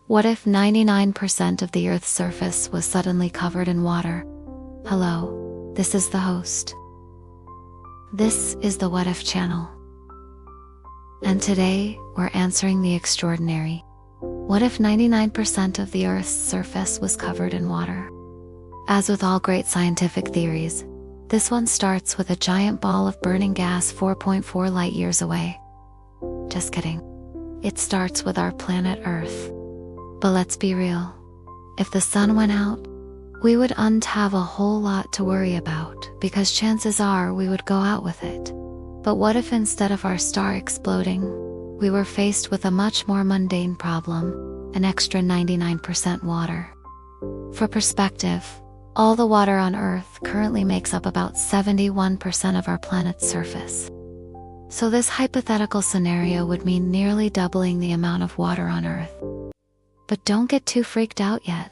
What if 99% of the Earth's surface was suddenly covered in water? Hello, this is the host. This is the What If channel. And today, we're answering the extraordinary. What if 99% of the Earth's surface was covered in water? As with all great scientific theories, this one starts with a giant ball of burning gas 4.4 light years away. Just kidding. It starts with our planet Earth. But let's be real. If the sun went out, we wouldn't have a whole lot to worry about, because chances are we would go out with it. But what if instead of our star exploding, we were faced with a much more mundane problem, an extra 99% water? For perspective, all the water on Earth currently makes up about 71% of our planet's surface. So this hypothetical scenario would mean nearly doubling the amount of water on Earth. But don't get too freaked out yet.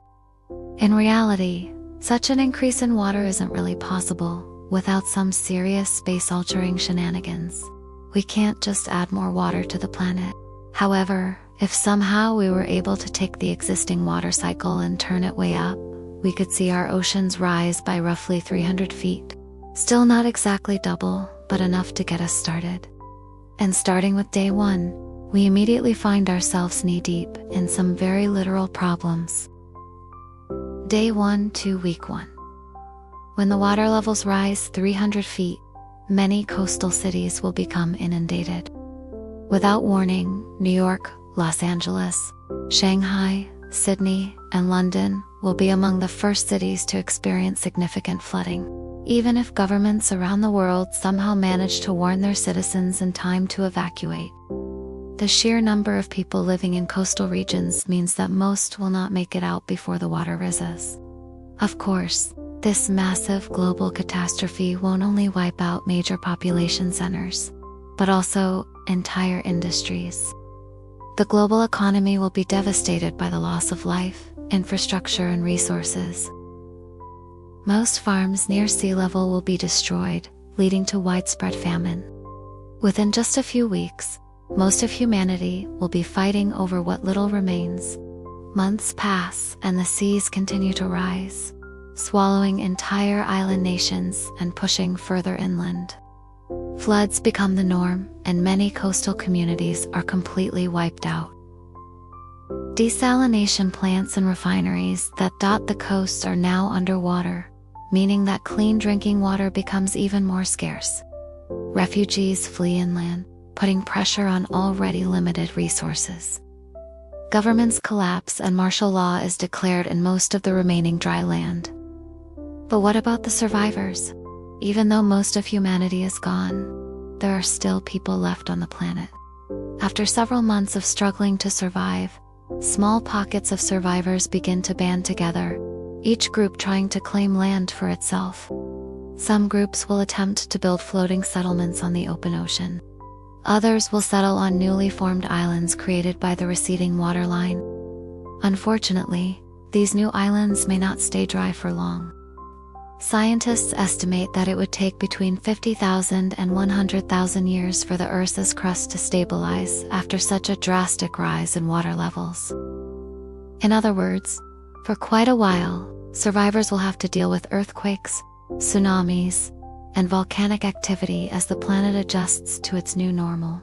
In reality, such an increase in water isn't really possible without some serious space-altering shenanigans. We can't just add more water to the planet. However, if somehow we were able to take the existing water cycle and turn it way up, we could see our oceans rise by roughly 300 feet. Still not exactly double, but enough to get us started. And starting with day one, we immediately find ourselves knee-deep in some very literal problems. Day 1 to week 1. When the water levels rise 300 feet, many coastal cities will become inundated. Without warning, New York, Los Angeles, Shanghai, Sydney, and London will be among the first cities to experience significant flooding, even if governments around the world somehow manage to warn their citizens in time to evacuate. The sheer number of people living in coastal regions means that most will not make it out before the water rises. Of course, this massive global catastrophe won't only wipe out major population centers, but also entire industries. The global economy will be devastated by the loss of life, infrastructure, and resources. Most farms near sea level will be destroyed, leading to widespread famine. Within just a few weeks, most of humanity will be fighting over what little remains. Months pass and the seas continue to rise, swallowing entire island nations and pushing further inland. Floods become the norm, and many coastal communities are completely wiped out. Desalination plants and refineries that dot the coasts are now underwater, meaning that clean drinking water becomes even more scarce. Refugees flee inland, putting pressure on already limited resources. Governments collapse and martial law is declared in most of the remaining dry land. But what about the survivors? Even though most of humanity is gone, there are still people left on the planet. After several months of struggling to survive, small pockets of survivors begin to band together, each group trying to claim land for itself. Some groups will attempt to build floating settlements on the open ocean. Others will settle on newly formed islands created by the receding waterline. Unfortunately, these new islands may not stay dry for long. Scientists estimate that it would take between 50,000 and 100,000 years for the Earth's crust to stabilize after such a drastic rise in water levels. In other words, for quite a while, survivors will have to deal with earthquakes, tsunamis, and volcanic activity as the planet adjusts to its new normal.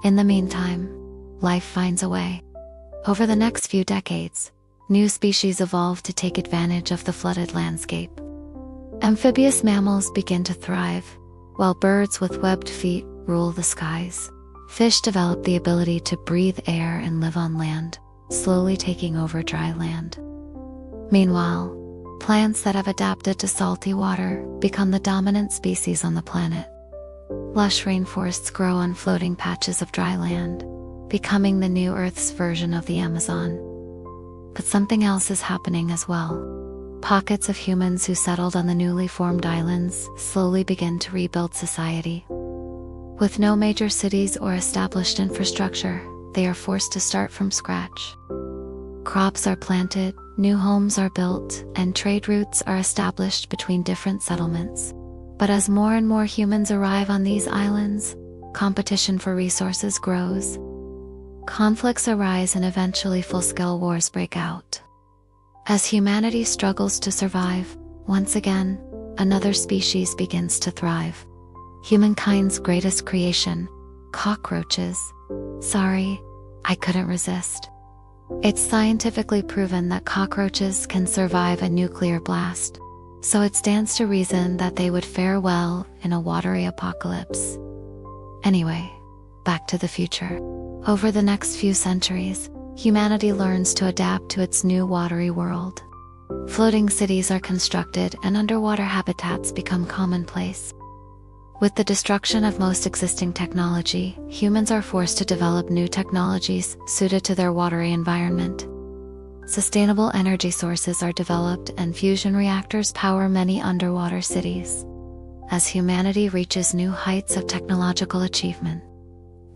In the meantime, life finds a way. Over the next few decades, new species evolve to take advantage of the flooded landscape. Amphibious mammals begin to thrive, while birds with webbed feet rule the skies. Fish develop the ability to breathe air and live on land, slowly taking over dry land. Meanwhile, plants that have adapted to salty water become the dominant species on the planet. Lush rainforests grow on floating patches of dry land, becoming the new Earth's version of the Amazon. But something else is happening as well. Pockets of humans who settled on the newly formed islands slowly begin to rebuild society. With no major cities or established infrastructure, they are forced to start from scratch. Crops are planted, new homes are built, and trade routes are established between different settlements. But as more and more humans arrive on these islands, competition for resources grows. Conflicts arise and eventually full-scale wars break out. As humanity struggles to survive, once again, another species begins to thrive. Humankind's greatest creation, cockroaches. Sorry, I couldn't resist. It's scientifically proven that cockroaches can survive a nuclear blast, so it stands to reason that they would fare well in a watery apocalypse. Anyway, back to the future. Over the next few centuries, humanity learns to adapt to its new watery world. Floating cities are constructed and underwater habitats become commonplace. With the destruction of most existing technology, humans are forced to develop new technologies suited to their watery environment. Sustainable energy sources are developed and fusion reactors power many underwater cities. As humanity reaches new heights of technological achievement,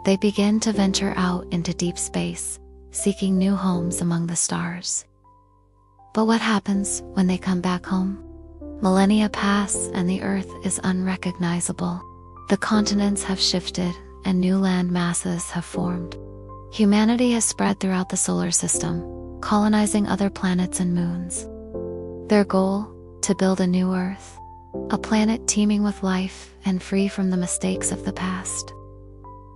they begin to venture out into deep space, seeking new homes among the stars. But what happens when they come back home? Millennia pass and the Earth is unrecognizable. The continents have shifted and new land masses have formed. Humanity has spread throughout the solar system, colonizing other planets and moons. Their goal? To build a new Earth, a planet teeming with life and free from the mistakes of the past.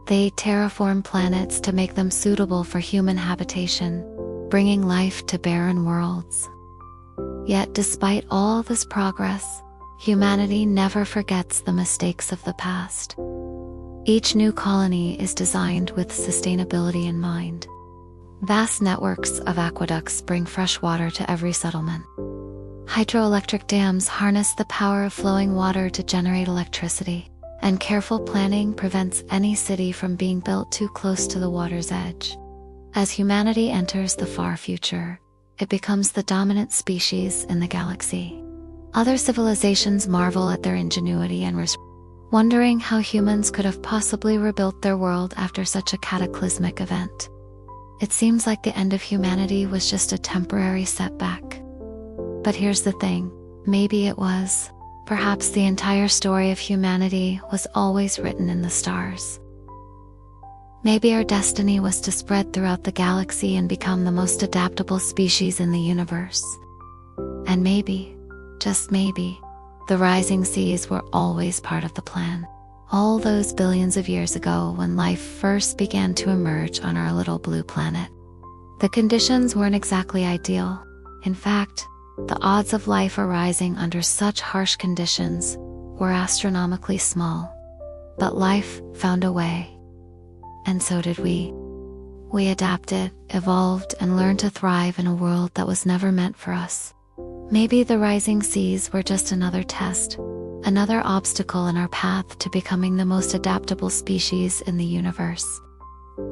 They terraform planets to make them suitable for human habitation, bringing life to barren worlds. Yet despite all this progress, humanity never forgets the mistakes of the past. Each new colony is designed with sustainability in mind. Vast networks of aqueducts bring fresh water to every settlement. Hydroelectric dams harness the power of flowing water to generate electricity, and careful planning prevents any city from being built too close to the water's edge. As humanity enters the far future, it becomes the dominant species in the galaxy. Other civilizations marvel at their ingenuity and wondering how humans could have possibly rebuilt their world after such a cataclysmic event. It seems like the end of humanity was just a temporary setback. But here's the thing, maybe it was. Perhaps the entire story of humanity was always written in the stars. Maybe our destiny was to spread throughout the galaxy and become the most adaptable species in the universe. And maybe, just maybe, the rising seas were always part of the plan. All those billions of years ago when life first began to emerge on our little blue planet. The conditions weren't exactly ideal. In fact, the odds of life arising under such harsh conditions were astronomically small. But life found a way. And so did we. We adapted, evolved, and learned to thrive in a world that was never meant for us. Maybe the rising seas were just another test, another obstacle in our path to becoming the most adaptable species in the universe.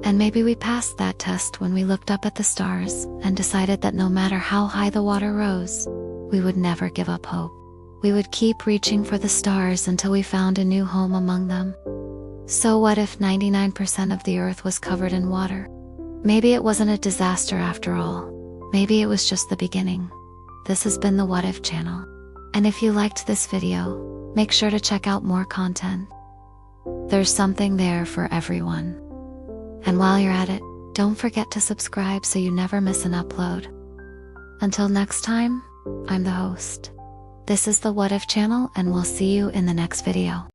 And maybe we passed that test when we looked up at the stars and decided that no matter how high the water rose, we would never give up hope. We would keep reaching for the stars until we found a new home among them. So what if 99% of the Earth was covered in water? Maybe it wasn't a disaster after all. Maybe it was just the beginning. This has been the What If channel. And if you liked this video, make sure to check out more content. There's something there for everyone. And while you're at it, don't forget to subscribe so you never miss an upload. Until next time, I'm the host. This is the What If channel, and we'll see you in the next video.